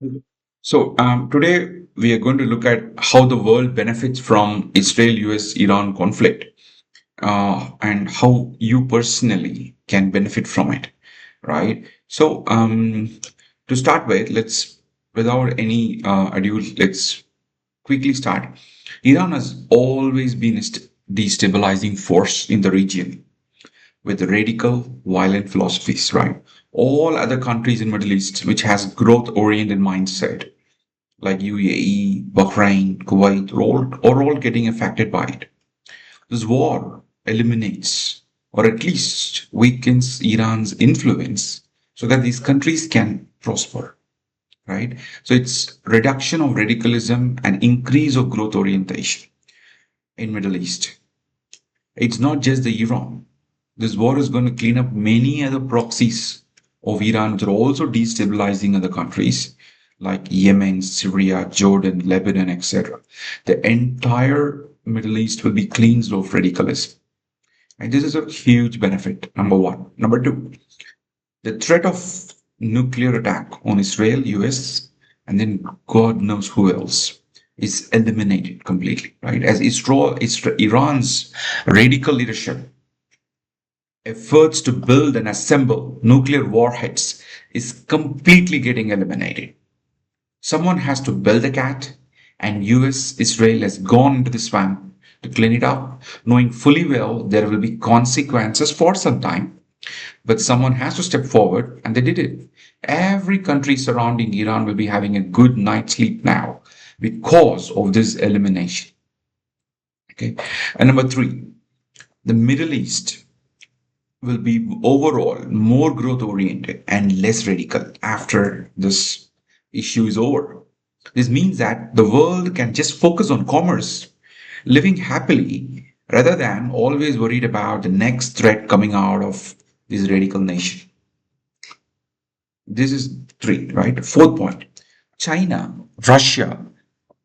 Today we are going to look at how the world benefits from Israel-US-Iran conflict, and how you personally can benefit from it, right? To start with, without any ado, let's quickly start. Iran has always been a destabilizing force in the region with radical, violent philosophies, right? All other countries in Middle East which has growth-oriented mindset like UAE, Bahrain, Kuwait are all getting affected by it. This war eliminates or at least weakens Iran's influence so that these countries can prosper, right? So it's reduction of radicalism and increase of growth orientation in Middle East. It's not just the Iran. This war is going to clean up many other proxies of Iran, which are also destabilizing other countries like Yemen, Syria, Jordan, Lebanon, etc. The entire Middle East will be cleansed of radicalism. And this is a huge benefit, number one. Number two, the threat of nuclear attack on Israel, US, and then God knows who else is eliminated completely, right? As Iran's radical leadership efforts to build and assemble nuclear warheads is completely getting eliminated. Someone has to build a cat, and US Israel has gone into the swamp to clean it up, knowing fully well there will be consequences for some time. But someone has to step forward, and they did it. Every country surrounding Iran will be having a good night's sleep now because of this elimination. Okay. And number three, the Middle East will be overall more growth oriented and less radical after this issue is over. This means that the world can just focus on commerce, living happily, rather than always worried about the next threat coming out of this radical nation. This is three, right? Fourth point, China, Russia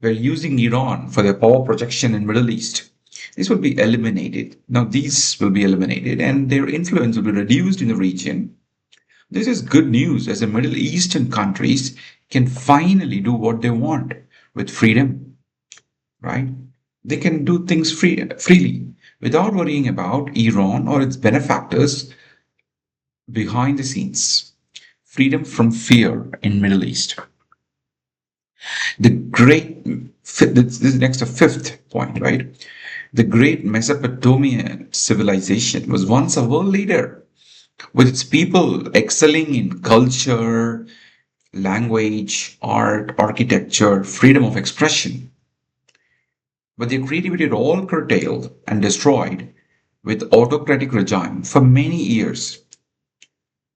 were using Iran for their power projection in Middle East. This will be eliminated. Now these will be eliminated and their influence will be reduced in the region. This is good news as the Middle Eastern countries can finally do what they want with freedom, right? They can do things freely without worrying about Iran or its benefactors behind the scenes. Freedom from fear in Middle East. The great, this is next a fifth point, right? The great Mesopotamian civilization was once a world leader with its people excelling in culture, language, art, architecture, freedom of expression. But their creativity all curtailed and destroyed with autocratic regime for many years.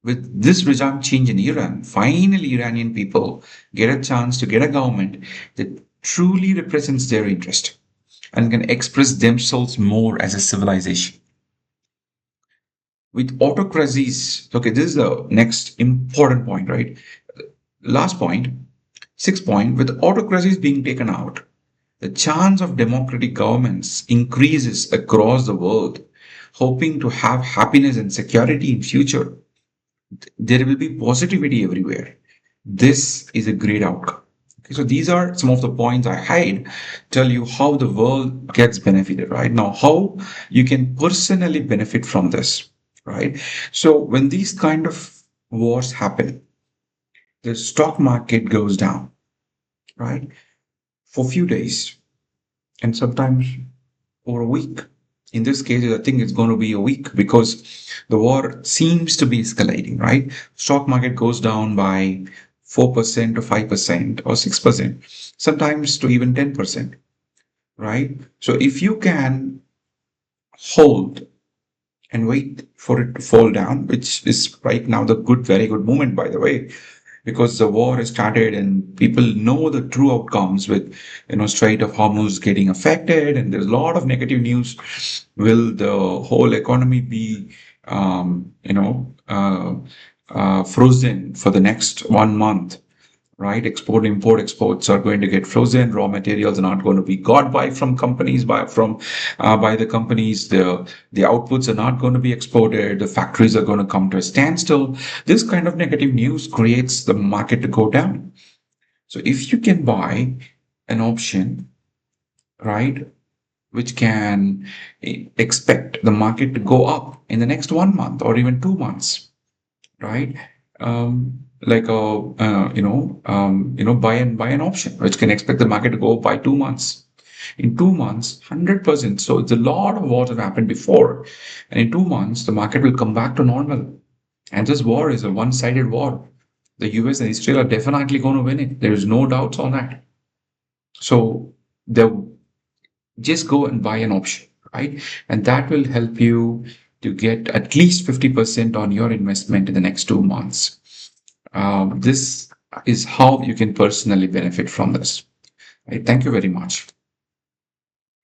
With this regime change in Iran, finally Iranian people get a chance to get a government that truly represents their interest and can express themselves more as a civilization. With autocracies, okay, this is the next important point, right? Last point, sixth point, with autocracies being taken out, the chance of democratic governments increases across the world, hoping to have happiness and security in future. There will be positivity everywhere. This is a great outcome. Okay, so these are some of the points I had tell you how the world gets benefited, right? Now, how you can personally benefit from this, right? So when these kind of wars happen, the stock market goes down, right? For a few days and sometimes for a week. In this case, I think it's going to be a week because the war seems to be escalating, right? Stock market goes down by 4% or 5% or 6%, sometimes to even 10%, right? So if you can hold and wait for it to fall down, which is right now the good, very good moment, by the way, because the war has started and people know the true outcomes with, Strait of Hormuz getting affected and there's a lot of negative news. Will the whole economy be, frozen for the next 1 month? Right? Export, import, exports are going to get frozen. Raw materials are not going to be got by from companies, by the companies. The outputs are not going to be exported. The factories are going to come to a standstill. This kind of negative news creates the market to go down. So if you can buy an option, right, which can expect the market to go up in the next 1 month or even 2 months, right? Like buy an option which can expect the market to go up by 2 months. In 2 months, 100%. So it's a lot of wars have happened before, and in 2 months the market will come back to normal. And this war is a one-sided war. The US and Israel are definitely going to win it. There is no doubts on that. So the just go and buy an option, right? And that will help you to get at least 50% on your investment in the next 2 months. This is how you can personally benefit from this. Right? Thank you very much.